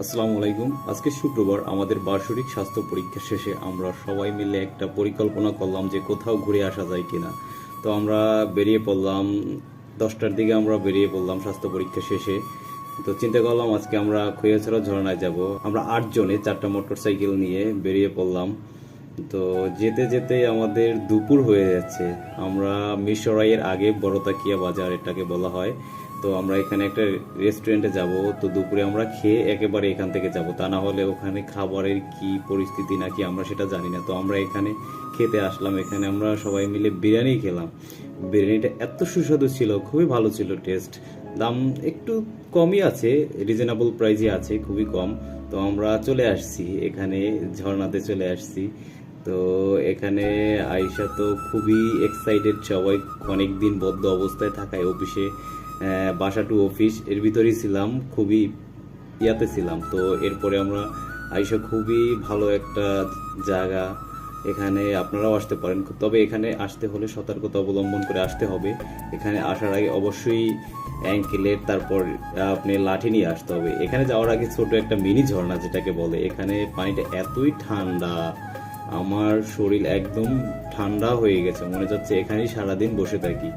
আসসালামু আলাইকুম। আজকে শুক্রবার, আমাদের বার্ষিক স্বাস্থ্য পরীক্ষা শেষে আমরা সবাই মিলে একটা পরিকল্পনা করলাম যে কোথাও ঘুরে আসা যায় কিনা। তো আমরা বেরিয়ে পড়লাম 10টার দিকে। আমরা বেরিয়ে পড়লাম স্বাস্থ্য পরীক্ষা শেষে। তো চিন্তা করলাম আজকে আমরা খৈয়াছড়া ঝর্ণায় যাব। আমরা 8 জনে 4টা মোটরসাইকেল নিয়ে বেরিয়ে পড়লাম। তো যেতে যেতে আমাদের দুপুর হয়ে যাচ্ছে। আমরা মিরসরাইয়ের আগে বড়তাকিয়া বাজার এটাকে বলা হয়। তো আমরা এখানে একটা রেস্টুরেন্টে যাব। তো দুপুরে আমরা খেয়ে একেবারে এখান থেকে যাব, তা না হলে ওখানে খাবারের কি পরিস্থিতি নাকি আমরা সেটা জানি না। তো আমরা এখানে খেতে আসলাম। এখানে আমরা সবাই মিলে বিরিয়ানি খেলাম। বিরিয়ানিটা এত সুস্বাদু ছিল, খুবই ভালো ছিল টেস্ট। দাম একটু কমই আছে, রিজনেবল প্রাইসে আছে, খুবই কম। তো আমরা চলে আসছি এখানে, ঝর্ণাতে চলে আসছি। তো এখানে আইসা তো খুবই এক্সাইটেড সবাই। অনেক দিন বদ্ধ অবস্থায় থাকায় অফিসে, বাসা টু অফিস এর ভিতরেই ছিলাম, খুবই ইয়াতে ছিলাম। তো এরপরে আমরা আইসা খুবই ভালো একটা জায়গা। এখানে আপনারাও আসতে পারেন, তবে এখানে আসতে হলে সতর্কতা অবলম্বন করে আসতে হবে। এখানে আসার আগে অবশ্যই অ্যাঙ্কেলেট, তারপর আপনি লাঠি নিয়ে আসতে হবে। এখানে যাওয়ার আগে ছোট একটা মিনি ঝর্ণা যেটাকে বলে, এখানে পানিটা এতই ঠান্ডা, আমার শরীর একদম ঠান্ডা হয়ে গেছে, মনে যাচ্ছে এখানেই সারাদিন বসে থাকি।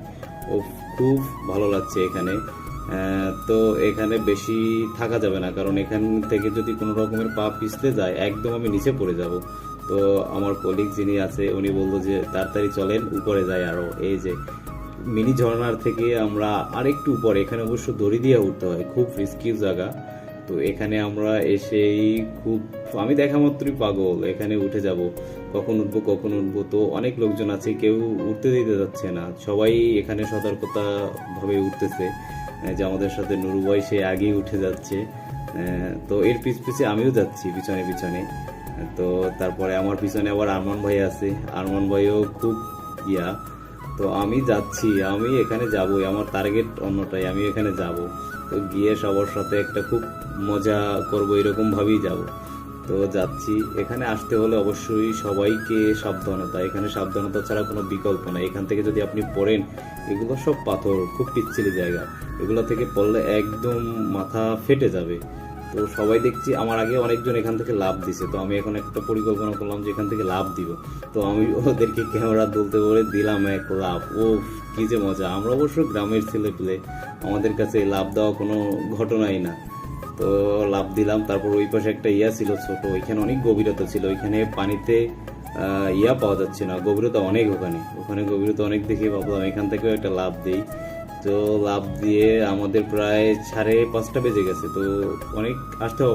ও, খুব ভালো লাগছে এখানে। তো এখানে বেশি থাকা যাবে না, কারণ এখান থেকে যদি কোনো রকমের পা পিছলে যায় একদম আমি নিচে পড়ে যাব। তো আমার কলিগ যিনি আছে উনি বললো যে তাড়াতাড়ি চলেন, উপরে যাই আরো। এই যে মিনি ঝর্ণার থেকে আমরা আরেকটু উপরে, এখানে অবশ্য দড়ি দিয়ে উঠতে হয়, খুব রিস্কি জায়গা। তো এখানে আমরা এসেই খুব, আমি দেখা মাত্রই পাগল, এখানে উঠে যাব, কখন উঠবো কখন উঠবো। তো অনেক লোকজন আছে, কেউ উঠতে দিতে যাচ্ছে না, সবাই এখানে সতর্কতা ভাবে উঠতেছে। যে আমাদের সাথে নুরু ভাই, সে আগেই উঠে যাচ্ছে। তো এর পিছে আমিও যাচ্ছি, পিছনে পিছনে। তো তারপরে আমার পিছনে আবার আরমান ভাই আছে, আরমান ভাইও খুব ইয়া। তো আমি যাচ্ছি, আমি এখানে যাবই, আমার টার্গেট অন্যটাই, আমি এখানে যাব। তো গিয়ে সবার সাথে একটা খুব মজা করব, এরকম ভাবেই যাব। তো যাচ্ছি। এখানে আসতে হলে অবশ্যই সবাইকে সাবধানতা, এখানে সাবধানতা ছাড়া কোনো বিকল্প নাই। এখান থেকে যদি আপনি পড়েন, এগুলো সব পাথর, খুব পিচ্ছিলি জায়গা, এগুলো থেকে পড়লে একদম মাথা ফেটে যাবে। তো সবাই দেখছি, আমার আগে অনেকজন এখান থেকে লাভ দিছে। তো আমি এখন একটা পরিকল্পনা করলাম যে এখান থেকে লাভ দিব। তো আমি ওদেরকে ক্যামেরা তুলতে বলে দিলাম এক লাভ। ও, কি যে মজা! আমরা অবশ্য গ্রামের ছেলে পেলে, আমাদের কাছে লাভ দেওয়া কোনো ঘটনাই না। তো লাভ দিলাম। তারপর ওই পাশে একটা ইয়া ছিল ছোট, ওইখানে অনেক গভীরতা ছিল, ওইখানে পানিতে ইয়া পাওয়া যাচ্ছে না, গভীরতা অনেক। ওখানে ওখানে গভীরতা অনেক দেখে ভাবলাম এখান থেকেও একটা লাভ দিই। তো লাভ দিয়ে আমাদের প্রায় 5:30 বেজে গেছে। তো অনেক আসতে হবে।